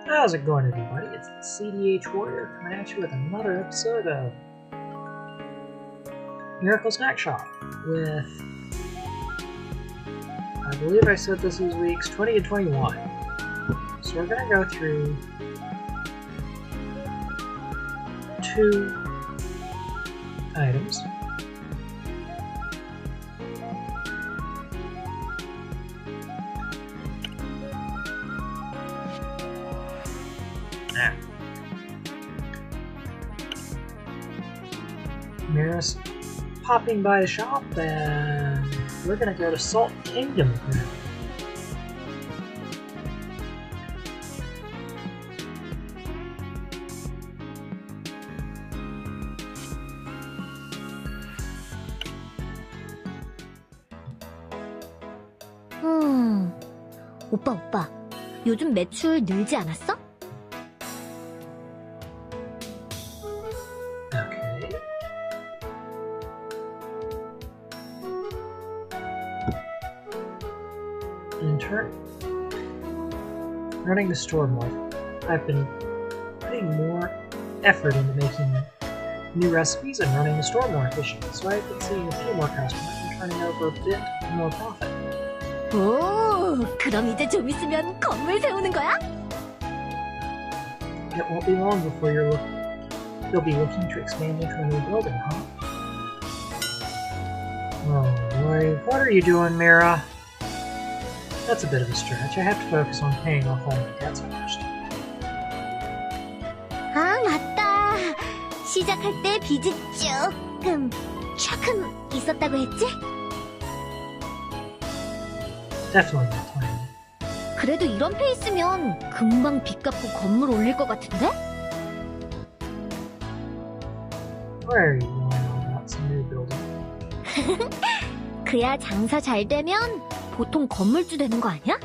How's it going, everybody? It's the CDH Warrior coming at you with another episode of Miracle Snack Shop with, I believe I said this is weeks 20 and 21. So we're going to go through two items. Mira's popping by the shop, and we're gonna go to Salt Kingdom now. 오빠. 요즘 매출 늘지 않았어? Okay. In turn, running the store more. I've been putting more effort into making new recipes and running the store more efficiently, so I've been seeing a few more customers and turning over a bit more profit. 오, 그럼 이제 좀 있으면 건물 세우는 거야? It won't be long before you'll be looking to expand into a new building, huh? Oh boy, what are you doing, Mira? That's a bit of a stretch. I have to focus on paying off all my debts first. 아, 맞다. 시작할 때 빚이 조금 있었다고 했지? Definitely not planning. 그래도 이런 페이스면 금방 빚 갚고 건물 올릴 것 같은데? Where are you going on about some new building? 그야 장사 잘 되면 보통 건물주 되는 거 아니야?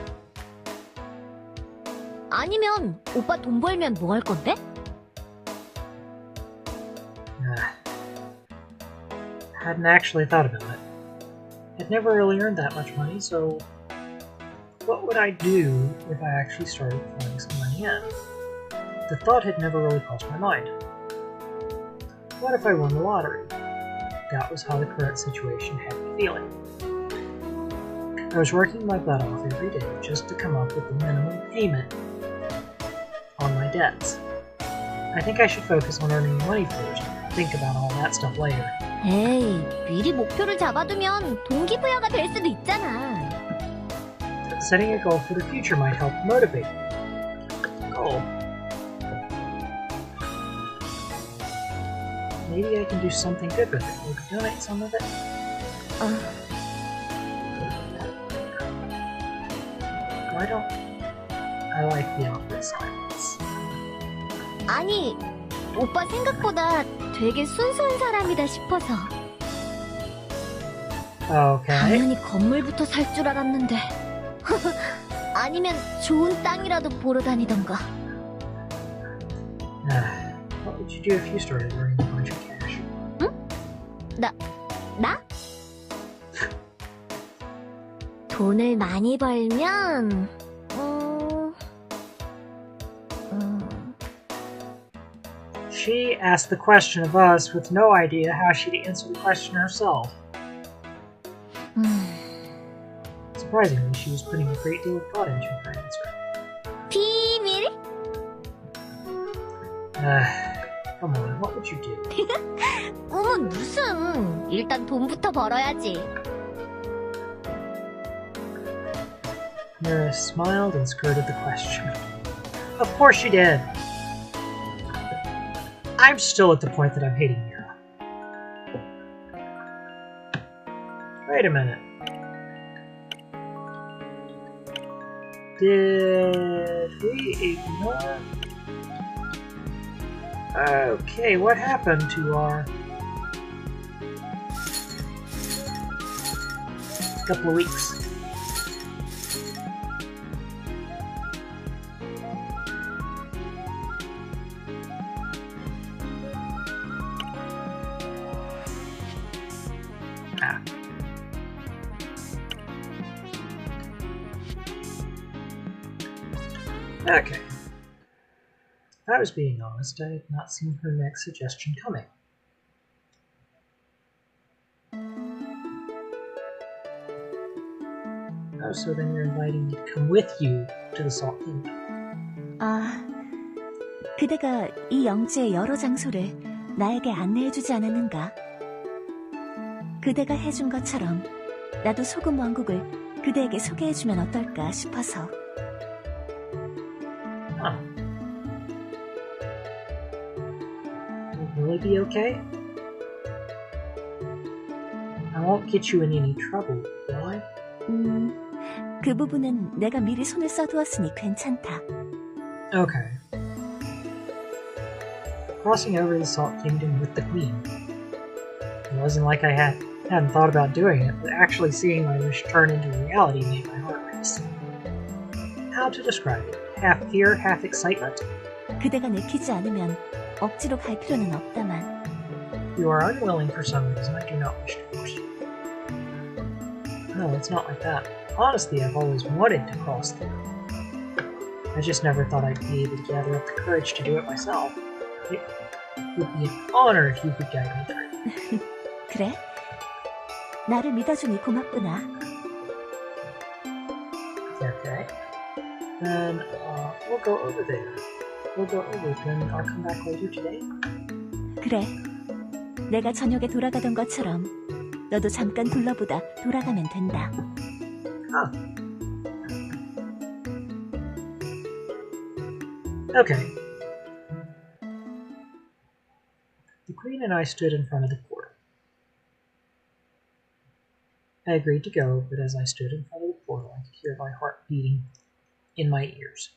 아니면 오빠 돈 벌면 뭐 할 건데? Hadn't actually thought about it. I'd never really earned that much money, so what would I do if I actually started pouring some money in? The thought had never really crossed my mind. What if I won the lottery? That was how the current situation had me feeling. I was working my butt off every day just to come up with the minimum payment on my debts. I think I should focus on earning money first. Think about all that stuff later. 에이, 미리 목표를 잡아두면 동기부여가 될 수도 있잖아. Setting a goal for the future might help motivate me. Goal. Maybe I can do something good with it. Maybe donate some of it. Why don't I like the awkward silence? 아니, 오빠 생각보다 되게 순수한 사람이다 싶어서. Okay. 당연히 건물부터 살 줄 알았는데. 아니면 좋은 땅이라도 보러 다니던가. What would you do if you started earning a bunch of cash? 응? 나? 돈을 많이 벌면 She asked the question of us with no idea how she'd answer the question herself. Surprisingly, she was putting a great deal of thought into her answer. 비밀? Come on, what would you do? 무슨. 일단 돈부터 벌어야지. Mira smiled and skirted the question. Of course she did! I'm still at the point that I'm hating Mira. Wait a minute. Did we ignore? Okay, what happened to our couple of weeks? Okay. If I was being honest, I had not seen her next suggestion coming. Oh, so then you're inviting me to come with you to the Salt Kingdom. 아, 그대가 이 영지의 여러 장소를 나에게 안내해주지 않았는가? 그대가 해준 것처럼 나도 소금 왕국을 그대에게 소개해주면 어떨까 싶어서. Huh. Will it be okay? I won't get you in any trouble, will I? 그 부분은 내가 미리 손을 써두었으니 괜찮다. Okay. Crossing over the Salt Kingdom with the Queen. It wasn't like I hadn't thought about doing it, but actually seeing my wish turn into reality made my heart race. How to describe it? Half fear, half excitement? 그대가 내키지 않으면 억지로 갈 필요는 없다만. You are unwilling for some reason. I do not wish to force you. No, it's not like that. Honestly, I've always wanted to cross through. I just never thought I'd be able to gather up the courage to do it myself. It would be an honor if you could guide me through. 그래? 나를 믿어주니 고맙구나. Okay. Then, we'll go over there. We'll go over it, then I'll come back later today. 그래. 내가 저녁에 돌아가던 것처럼 너도 잠깐 둘러보다 돌아가면 된다. Ah. Okay. The Queen and I stood in front of the portal. I agreed to go, but as I stood in front of the portal, I could hear my heart beating in my ears.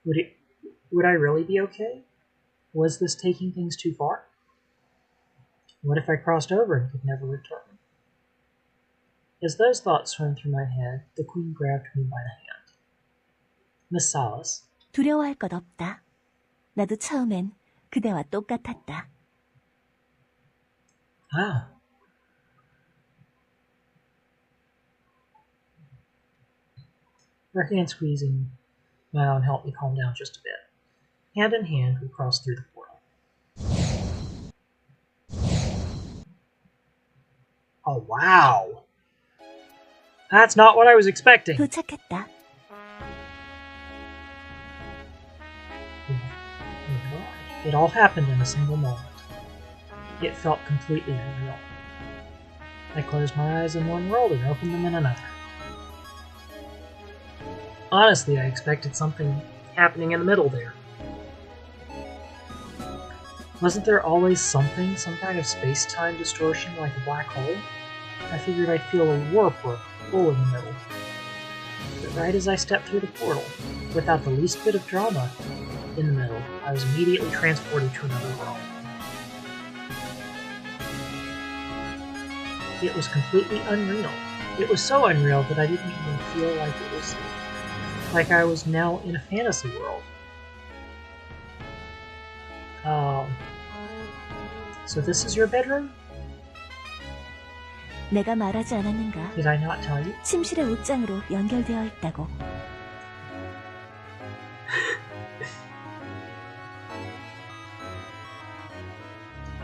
Would I really be okay? Was this taking things too far? What if I crossed over and could never return? As those thoughts swam through my head, the Queen grabbed me by the hand. Miss Salas. 두려워할 것 없다. 나도 처음엔 그대와 똑같았다. Ah. Her hand squeezing my own helped me calm down just a bit. Hand in hand, we crossed through the portal. Oh, wow! That's not what I was expecting! 도착했다. It all happened in a single moment. It felt completely unreal. I closed my eyes in one world and opened them in another. Honestly, I expected something happening in the middle there. Wasn't there always something, some kind of space-time distortion like a black hole? I figured I'd feel a warp or a pull in the middle. But right as I stepped through the portal, without the least bit of drama in the middle, I was immediately transported to another world. It was completely unreal. It was so unreal that I didn't even feel like it was like I was now in a fantasy world. So this is your bedroom? 내가 말하지 않았는가? Did I not tell you? 침실의 옷장으로 연결되어 있다고.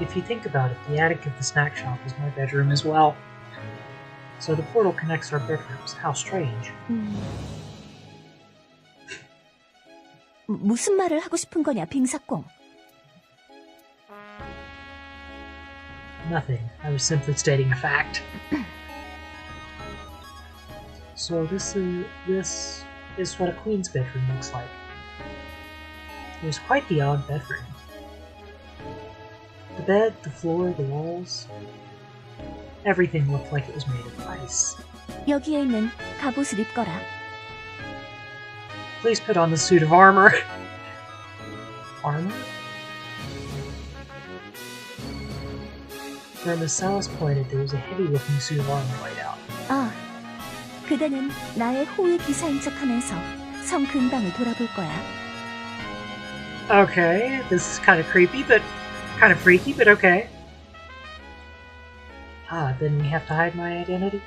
If you think about it, the attic of the snack shop is my bedroom as well. So the portal connects our bedrooms. How strange. 무슨 말을 하고 싶은 거냐, 빙사꽁? Nothing. I was simply stating a fact. So this is what a queen's bedroom looks like. It was quite the odd bedroom. The bed, the floor, the walls, everything looked like it was made of ice. 여기에 있는 갑옷을 입거라. Please put on the suit of armor. Armor? Where Miss Salas pointed, there was a heavy-looking suit of armor laid out. 아, 그대는 나의 호위 기사인 척하면서 성 근방을 돌아볼 거야. Okay, this is kind of creepy, but kind of freaky, but okay. Ah, then we have to hide my identity?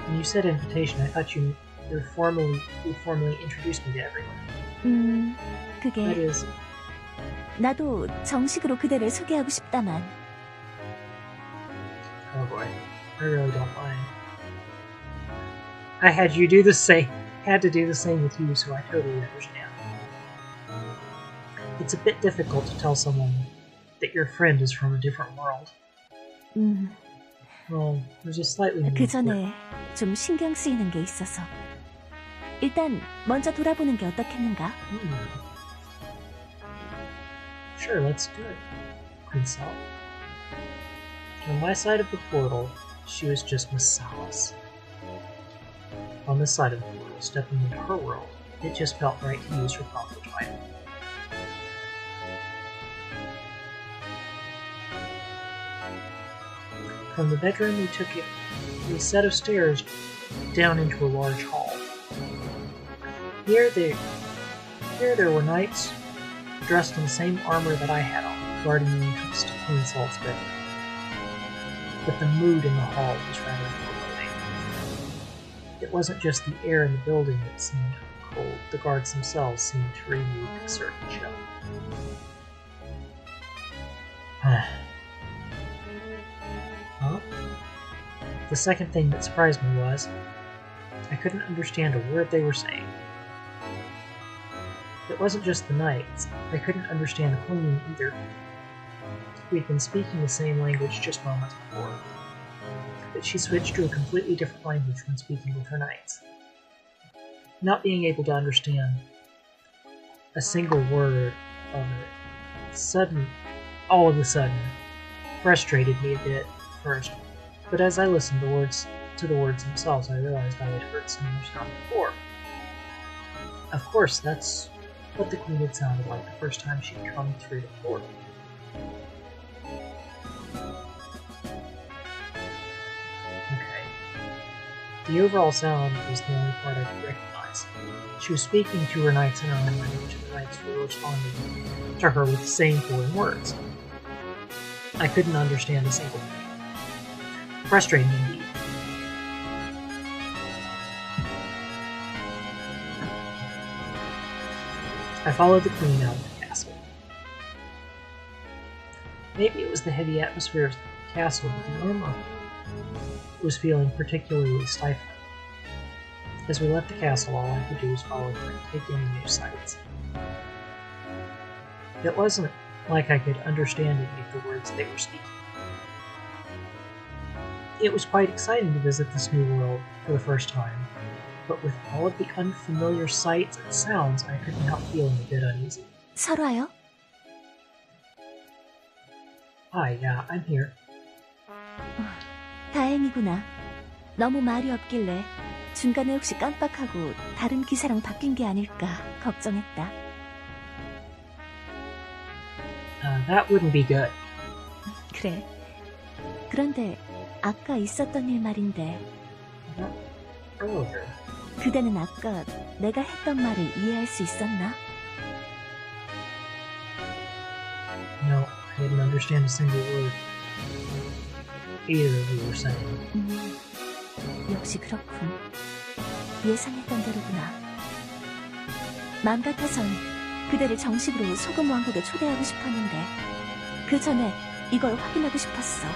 When you said invitation, I thought you'd formally introduce me to everyone. That 그게 is, 나도 정식으로 그대를 소개하고 싶다만. oh boy, I really don't mind. I had to do the same with you, so I totally understand. It's a bit difficult to tell someone that your friend is from a different world. Well, there's a slightly more 그 전에 좀 신경 쓰이는 게 있어서. 일단 먼저 돌아보는 게 어떻겠는가? Sure, let's do it, Queen Sal. On my side of the portal, she was just Miss Salas. On this side of the portal, stepping into her world, it just felt right to use her proper title. From the bedroom, we took a set of stairs down into a large hall. Here there were knights dressed in the same armor that I had on, guarding the entrance to Queen Salt's bedroom. But the mood in the hall was rather foreboding. It wasn't just the air in the building that seemed cold, the guards themselves seemed to radiate a certain chill. Huh? The second thing that surprised me was I couldn't understand a word they were saying. It wasn't just the knights. I couldn't understand the queen either. We'd been speaking the same language just moments before, but she switched to a completely different language when speaking with her knights. Not being able to understand a single word of it, all of a sudden, frustrated me a bit at first, but as I listened to the words themselves, I realized I had heard similar sound before. Of course, that's what the queen had sounded like the first time she'd come through the portal. Okay. The overall sound was the only part I could recognize. She was speaking to her knights in her own language, and the knights were responding to her with the same foreign words. I couldn't understand a single thing. Frustrating indeed. I followed the queen out of the castle. Maybe it was the heavy atmosphere of the castle, but the armor was feeling particularly stifling. As we left the castle, all I could do was follow her and take in the new sights. It wasn't like I could understand any of the words they were speaking. It was quite exciting to visit this new world for the first time, but with all of the unfamiliar sights and sounds, I couldn't help feeling a bit uneasy. 설화요? Hi, yeah, I'm here. 다행이구나. 너무 말이 없길래 중간에 혹시 깜빡하고 다른 기사랑 바뀐 게 아닐까 걱정했다. That wouldn't be good. 그래. 그런데 아까 있었던 일 말인데 Earlier. 그대는 아까 내가 했던 말을 이해할 수 있었나? No, I didn't understand a single word. Either of you were saying. 역시 그렇군. 예상했던 대로구나. 맘 같아선 그대를 정식으로 소금 왕국에 초대하고 싶었는데 그 전에 이걸 확인하고 싶었어.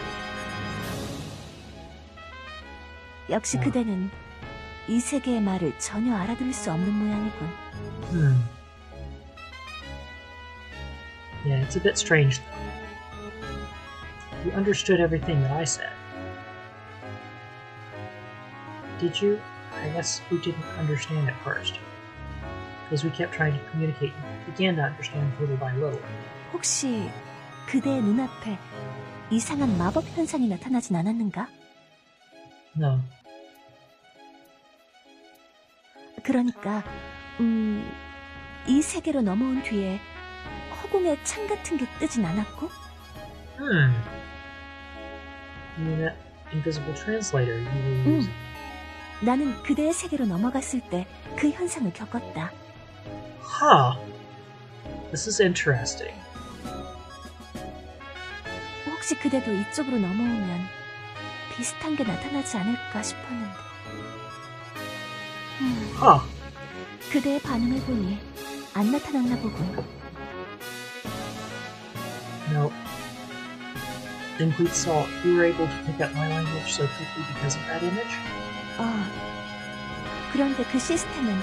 역시 그대는 이 세계의 말을 전혀 알아들을 수 없는 모양이군. Yeah, it's a bit strange though. You understood everything that I said. Did you? I guess we didn't understand at first. As we kept trying to communicate, we began to understand little by little. 혹시 그대의 눈앞에 이상한 마법 현상이 나타나진 않았는가? No. 그러니까 이 세계로 넘어온 뒤에 허공에 창 같은 게 뜨진 않았고? You mean that invisible translator you were using? 나는 그대의 세계로 넘어갔을 때 그 현상을 겪었다. Huh. This is interesting. 혹시 그대도 이쪽으로 넘어오면 비슷한 게 나타나지 않을까 싶었는데. Huh. 그대의 반응을 보니 안 나타났나 보군. No. Think we saw you were able to pick up my language so quickly because of that image? 그런데 그 시스템은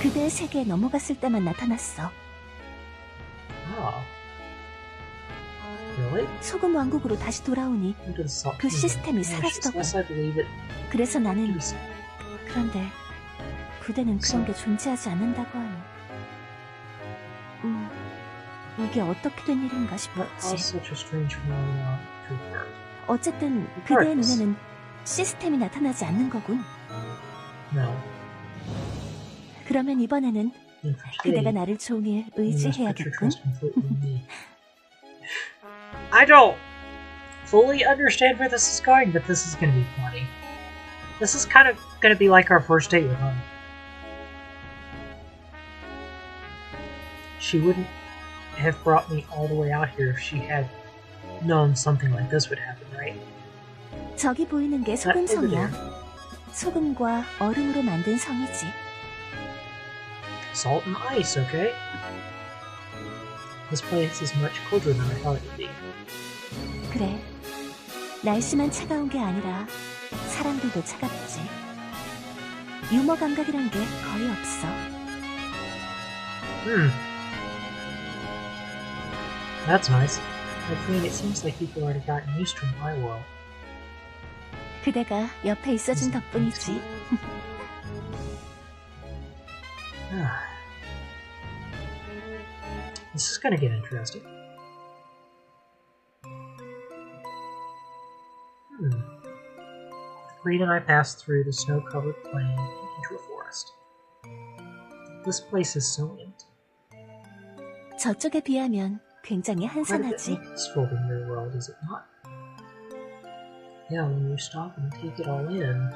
그대의 세계에 넘어갔을 때만 나타났어. Ah. Really? 소금 왕국으로 다시 돌아오니 그 시스템이 사라지더군. Yes, I believe it. 그래서 나는 그런데 그대는 그런 게 존재하지 않는다고 하니 이게 어떻게 된 일인가 싶었지. Such a strange phenomenon to occur. 어쨌든 그대의 눈에는 시스템이 나타나지 않는 거군. No. 그러면 이번에는 그대가 나를 종일 의지해야겠군. I don't fully understand where this is going, but this is going to be funny. This is kind of going to be like our first date with Honey. She wouldn't have brought me all the way out here if she had known something like this would happen, right? 저기 보이는 게 소금성이야. 소금과 얼음으로 만든 성이지. Salt and ice, okay? This place is much colder than I thought it would be. 그래. 날씨만 차가운 게 아니라 사람들도 차갑지. 유머 감각이란 게 거의 없어. That's nice. I mean, it seems like people already gotten used to my world. 그대가 옆에 있어준 덕분이지. This is gonna get interesting. Green and I passed through the snow-covered plain into a forest. This place is so empty. 저쪽에 비하면 굉장히 Quite a bit 한산하지. more peaceful than your world, is it not? Yeah, when you stop and take it all in,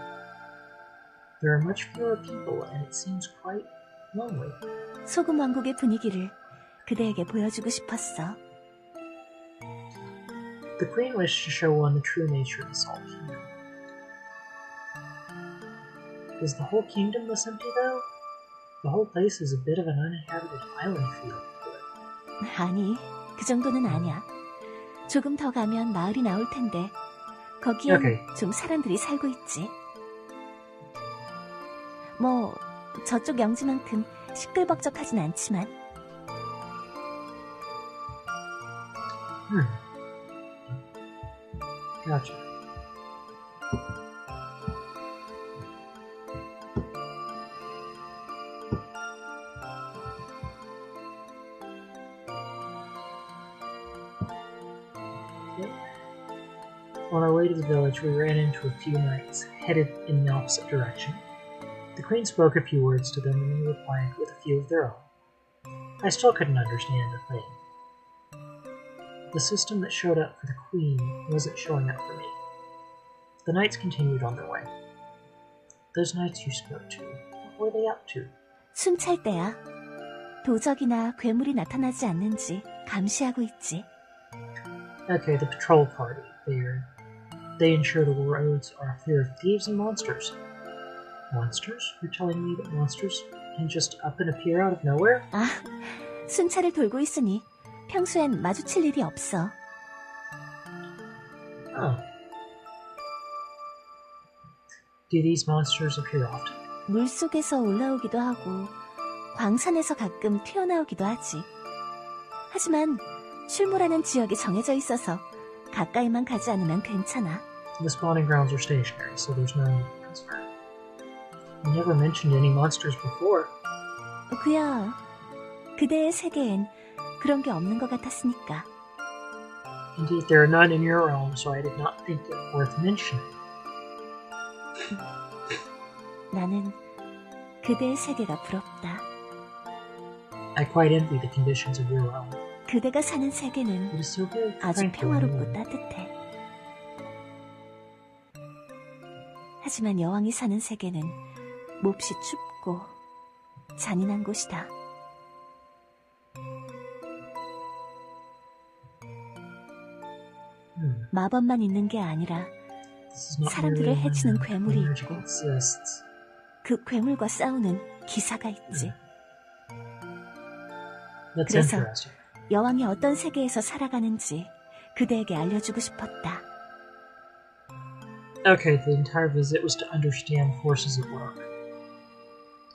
there are much fewer people, and it seems quite lonely. 소금 왕국의 분위기를 그대에게 보여주고 싶었어. The Queen wished to show one the true nature of the Salt Kingdom. Is the whole kingdom this empty, though? The whole place is a bit of an uninhabited island feel to it. 아니, 그 정도는 아니야. 조금 더 가면 마을이 나올 텐데 거기엔 좀 사람들이 살고 있지. 뭐 저쪽 영지만큼 시끌벅적하진 않지만. Gotcha. On our way to the village, we ran into a few knights, headed in the opposite direction. The Queen spoke a few words to them, and they replied with a few of their own. I still couldn't understand a thing. The system that showed up for the Queen wasn't showing up for me. The knights continued on their way. Those knights you spoke to, what were they up to? 숨찰 때야. 도적이나 괴물이 나타나지 않는지 감시하고 있지. Okay, the patrol party. They ensure the roads are clear of thieves and monsters. Monsters? You're telling me that monsters can just up and appear out of nowhere? 아, 순찰을 돌고 있으니 평소엔 마주칠 일이 없어. Oh. Do these monsters appear often? 물속에서 올라오기도 하고 광산에서 가끔 튀어나오기도 하지. 하지만 출몰하는 지역이 정해져 있어서 가까이만 가지 않으면 괜찮아. The spawning grounds are stationary, so there's no need for concern. You never mentioned any monsters before. 그야, 그대의 세계엔 그런 게 없는 것 같았으니까. Indeed, there are none in your realm, so I did not think it worth mentioning. 나는 그대의 세계가 부럽다. I quite envy the conditions of your realm. 그대가 사는 세계는 It is so very 아주 tranquil and 평화롭고 warm. 따뜻해. 하지만 여왕이 사는 세계는 몹시 춥고 잔인한 곳이다. 마법만 있는 게 아니라 This is not 사람들을 merely 해치는 when 괴물이 magic 있고 exists. 그 괴물과 싸우는 기사가 있지. That's 그래서 interesting. 여왕이 어떤 세계에서 살아가는지 그대에게 알려주고 싶었다. Okay, the entire visit was to understand forces at work.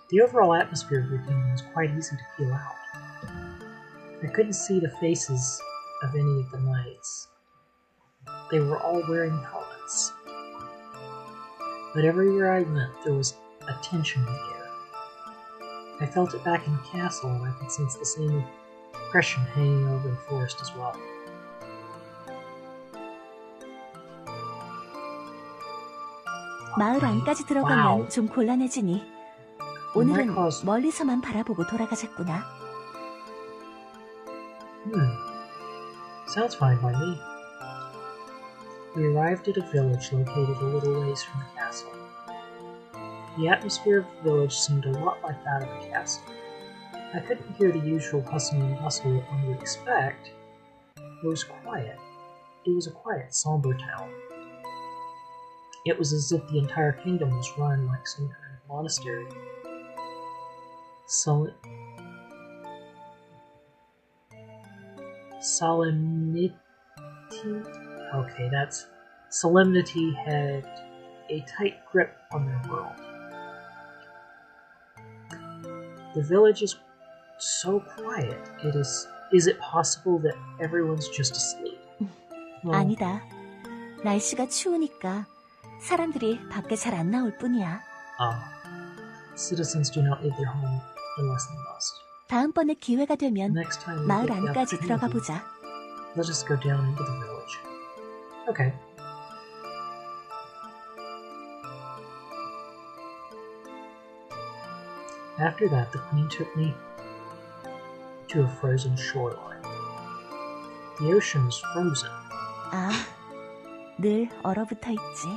The overall atmosphere of your kingdom was quite easy to peel out. I couldn't see the faces of any of the knights. They were all wearing helmets. But everywhere I went, there was a tension in the air. I felt it back in the castle, and I could sense the same oppression hanging over the forest as well. 마을 안까지 들어가면 Wow. 좀 곤란해지니 오늘은 멀리서만 바라보고 돌아가자꾸나. Sounds fine by me. We arrived at a village located a little ways from the castle. The atmosphere of the village seemed a lot like that of the castle. I couldn't hear the usual hustle and bustle that one would expect. It was quiet. It was a quiet, somber town. It was as if the entire kingdom was run like some kind of monastery. Solemnity? Okay, that's... Solemnity had a tight grip on their world. The village is so quiet. Is it possible that everyone's just asleep? 아니다. 날씨가 추우니까 사람들이 밖에 잘 안 나올 뿐이야. Citizens do not leave their home unless they must. 다음번에 기회가 되면 Next time we 마을 get the 안까지 opportunity, 들어가 보자. let us go down into the village. Okay. After that, the queen took me to a frozen shoreline. The ocean was frozen. 아, 늘 얼어붙어 있지.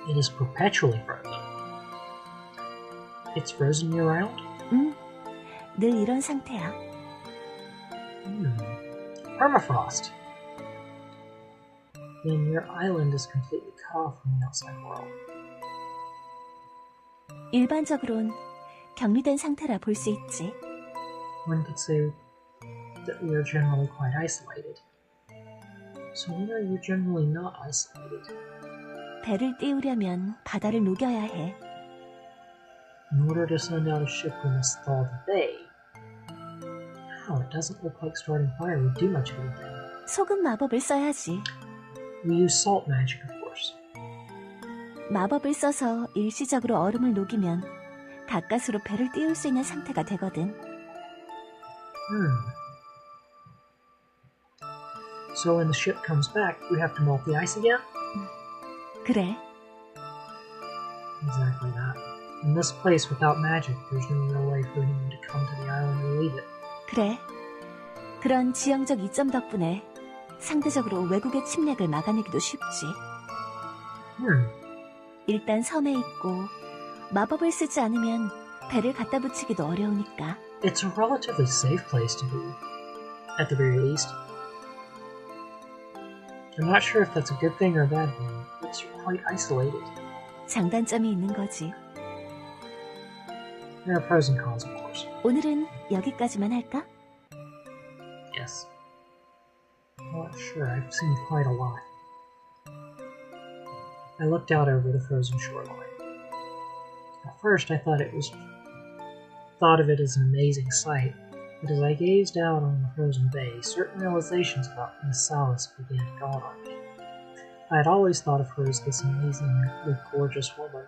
It is perpetually frozen. It's frozen year-round? 늘 이런 상태야. Permafrost. Then your island is completely cut off from the outside world. 일반적으론 격리된 상태라 볼 수 있지. One could say that we are generally quite isolated. So when are you generally not isolated? 배를 띄우려면 바다를 녹여야 해. In order to send out a ship, we must thaw the bay. Wow, it doesn't look like starting fire would do much of anything. 소금 마법을 써야지. We use salt magic, of course. 마법을 써서 일시적으로 얼음을 녹이면 가까스로 배를 띄울 수 있는 상태가 되거든. So when the ship comes back, we have to melt the ice again? 그래. Exactly that. In this place, without magic, there's no real way for anyone to come to the island or leave it. 그래. 그런 지형적 이점 덕분에 상대적으로 외국의 침략을 막아내기도 쉽지. 일단 섬에 있고 마법을 쓰지 않으면 배를 갖다 붙이기도 어려우니까. It's a relatively safe place to be, at the very least. I'm not sure if that's a good thing or a bad thing. It's quite isolated. 장단점이 있는 거지. There are pros and cons, of course. 오늘은 여기까지만 할까? Yes. Well, sure, I've seen quite a lot. I looked out over the frozen shoreline. At first, I thought of it as an amazing sight, but as I gazed out on the frozen bay, certain realizations about Miss Salas began to dawn on me. I had always thought of her as this amazingly gorgeous woman.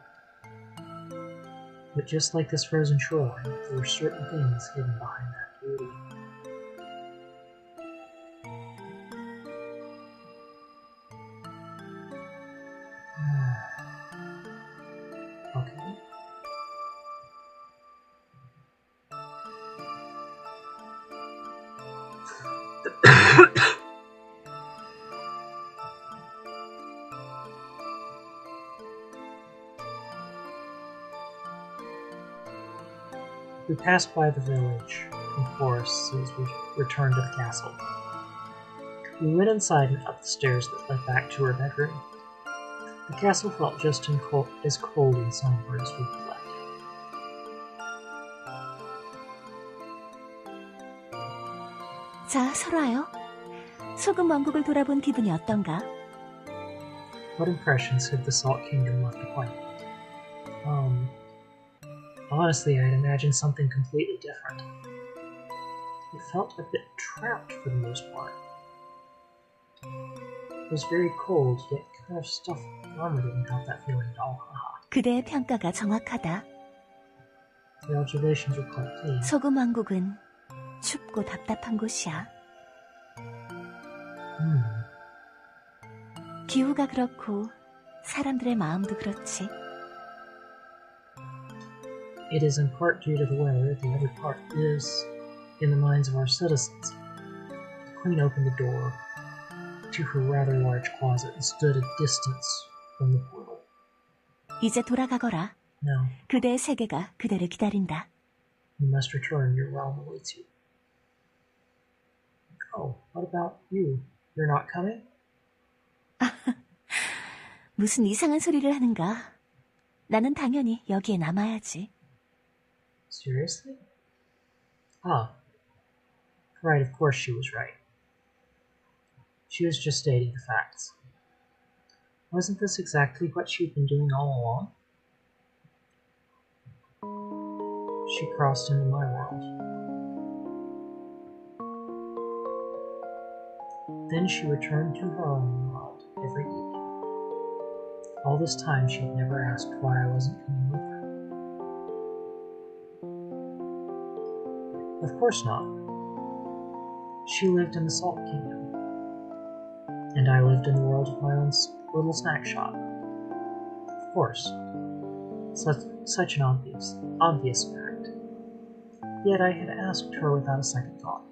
But just like this frozen shoreline, there were certain things hidden behind that beauty. Okay. We passed by the village and forests as we returned to the castle. We went inside and up the stairs that led back to her bedroom. The castle felt just as cold and somber as we had left. 자, 설아요. 소금 왕국을 돌아본 기분이 어떤가? What impressions had the Salt Kingdom left behind? Honestly, I'd imagined something completely different. It felt a bit trapped for the most part. It was very cold, yet kind of stuffed. Armor didn't have that feeling at all. 그대의 평가가 정확하다. The observations were quite clean. 소금 왕국은 춥고 답답한 곳이야. 기후가 그렇고 사람들의 마음도 그렇지. It is in part due to the weather, the other part is in the minds of our citizens. The Queen opened the door to her rather large closet and stood a distance from the portal. 이제 돌아가거라. No. 그대의 세계가 그대를 기다린다. You must return. Your realm awaits you. Oh, what about you? You're not coming? 무슨 이상한 소리를 하는가? 나는 당연히 여기에 남아야지. Seriously? Ah. Right, of course she was right. She was just stating the facts. Wasn't this exactly what she'd been doing all along? She crossed into my world. Then she returned to her own world every evening. All this time she'd never asked why I wasn't coming with her. Of course not. She lived in the Salt Kingdom, and I lived in the world of my own little snack shop. Of course. Such an obvious fact. Yet I had asked her without a second thought.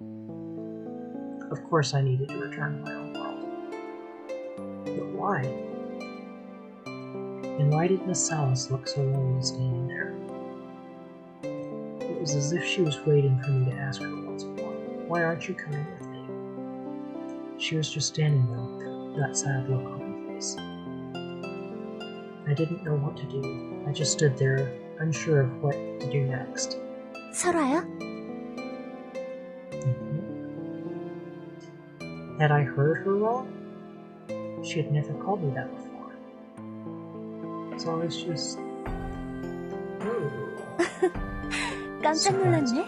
Of course I needed to return to my own world. But why? And why did Miss Salas look so lonely standing there? It was as if she was waiting for me to ask her once more, why aren't you coming with me? She was just standing there with that sad look on her face. I didn't know what to do. I just stood there, unsure of what to do next. 설아야? Had I heard her wrong? She had never called me that before. So I was just... 깜짝 놀랐네.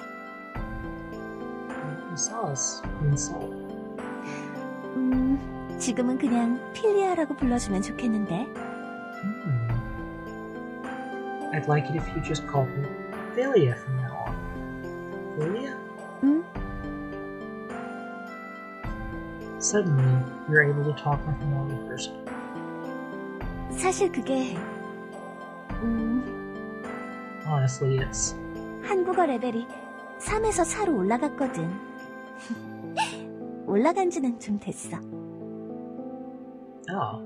Salas means salt. 지금은 그냥 필리아라고 불러주면 좋겠는데. I'd like it if you just called me Philia from now on. Philia? Suddenly, you're able to talk like a normal person. 사실 그게 Honestly, it's... 한국어 레벨이 3에서 4로 올라갔거든. 올라간 지는 좀 됐어. Oh.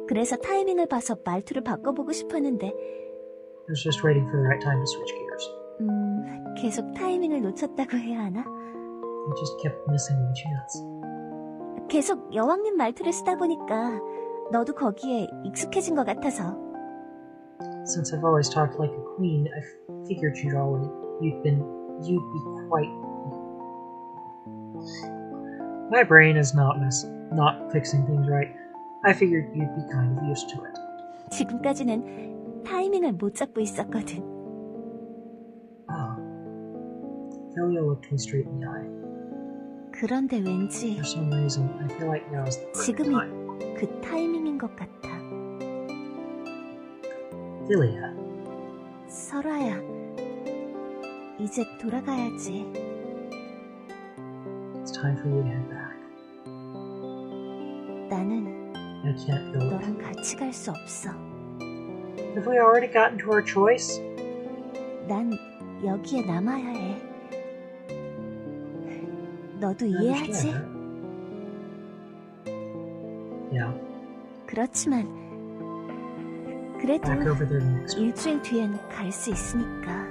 그래서 타이밍을 봐서 말투를 바꿔보고 싶었는데 I was just waiting for the right time to switch gears. 계속 타이밍을 놓쳤다고 해야 하나? I just kept missing my chance. 계속 여왕님 말투를 쓰다 보니까 너도 거기에 익숙해진 것 같아서. Since I've always talked like a queen, I figured you'd be quite... My brain is not fixing things right. I figured you'd be kind of used to it. 지금까지는 타이밍을 못 잡고 있었거든. Ah. Philia looked me straight in the eye. 그런데 왠지 For some reason, I feel like now's the perfect 지금이 time. 그 타이밍인 것 같아. Philia. 설아야, 이제 돌아가야지. It's time for you to head back. 나는 I can't go. 너랑 같이 갈 수 없어. Have we already gotten to our choice? 난 여기에 남아야 해. 너도 I 이해하지? understand that. Yeah. 그렇지만 그래도 Back over there next week. 일주일 뒤엔 갈 수 있으니까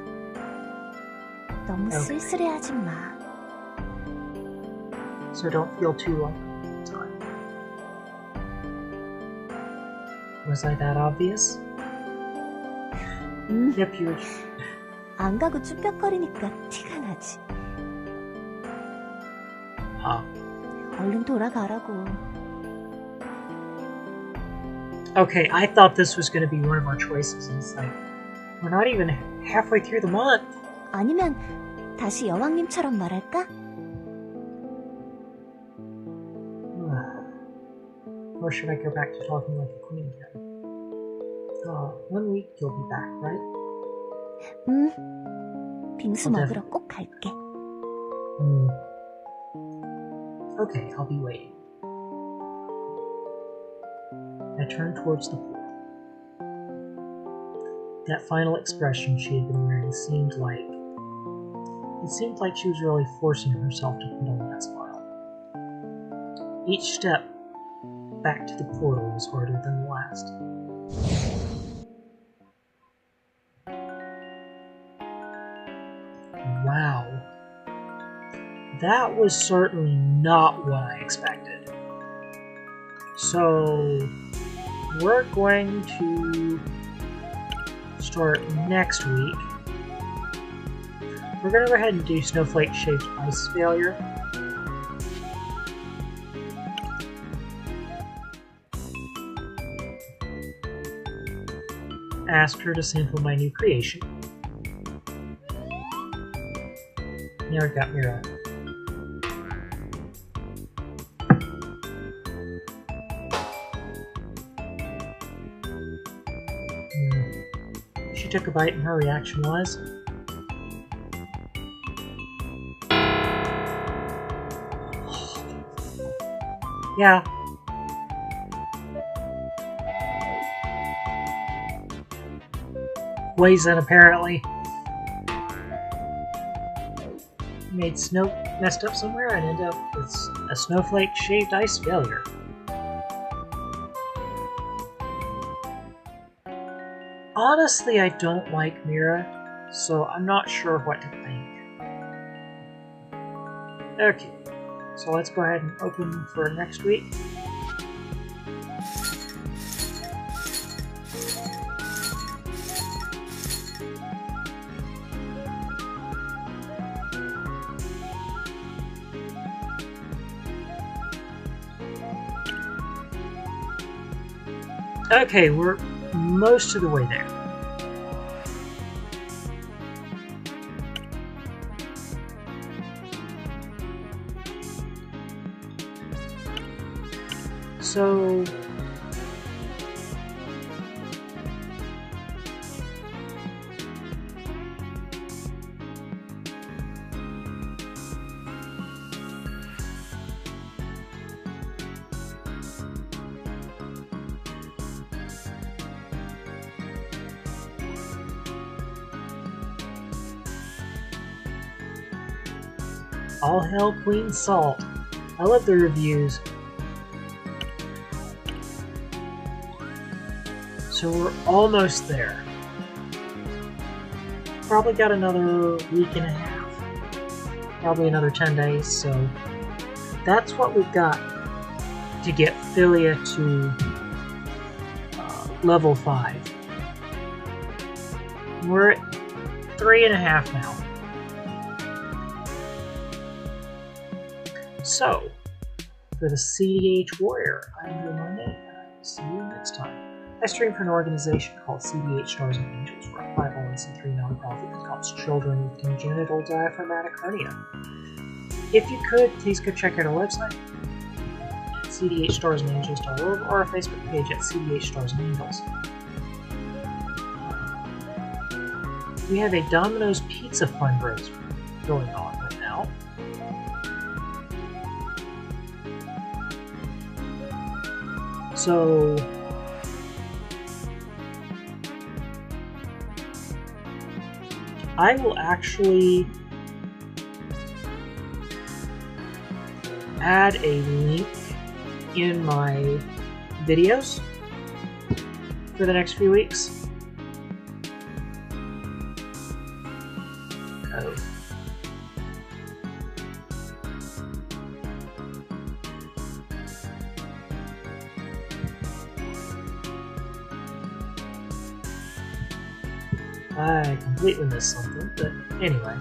너무 Okay. 쓸쓸해하지 마. So don't feel too long. Time. Was I that obvious? Yep, you were. 안 가고 쭈뼛거리니까 티가 나지. 얼른 돌아가라고. Okay, I thought this was going to be one of our choices, and it's like, we're not even halfway through the month. 아니면 다시 여왕님처럼 말할까? Or should I go back to talking like a queen again? 1 week you'll be back, right? 빙수 먹으러 꼭 갈게. Okay, I'll be waiting. I turned towards the pool. That final expression she had been wearing seemed like she was really forcing herself to put on that smile. Each step back to the portal was harder than the last. Wow. That was certainly not what I expected. So, we're going to start next week. We're going to go ahead and do snowflake-shaped ice failure. Ask her to sample my new creation. Now I've got Mira. She took a bite and her reaction was... yeah. Weighs in, apparently. Made snow messed up somewhere and ended up with a snowflake-shaped ice failure. Honestly, I don't like Mira, so I'm not sure what to think. Okay, so let's go ahead and open for next week. Okay, we're most of the way there. So... all hail Queen Salt. I love the reviews. So we're almost there. Probably got another week and a half. Probably another 10 days, so that's what we've got to get Philia to level 5. We're at 3.5 now. So, for the CDH Warrior, I'm Drew Monday, and I will see you next time. I stream for an organization called CDH Stars and Angels. We're a 501c3 nonprofit that helps children with congenital diaphragmatic hernia. If you could, please go check out our website at cdhstarsandangels.org or our Facebook page at CDH Stars and Angels. We have a Domino's Pizza fundraiser going on right now. So, I will actually add a link in my videos for the next few weeks. Oh. I completely missed something, but anyway.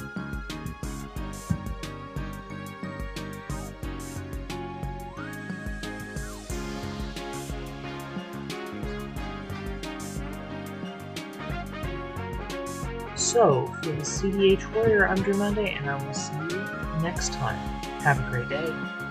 So, for the CDH Warrior, I'm Drew Monday, and I will see you next time. Have a great day.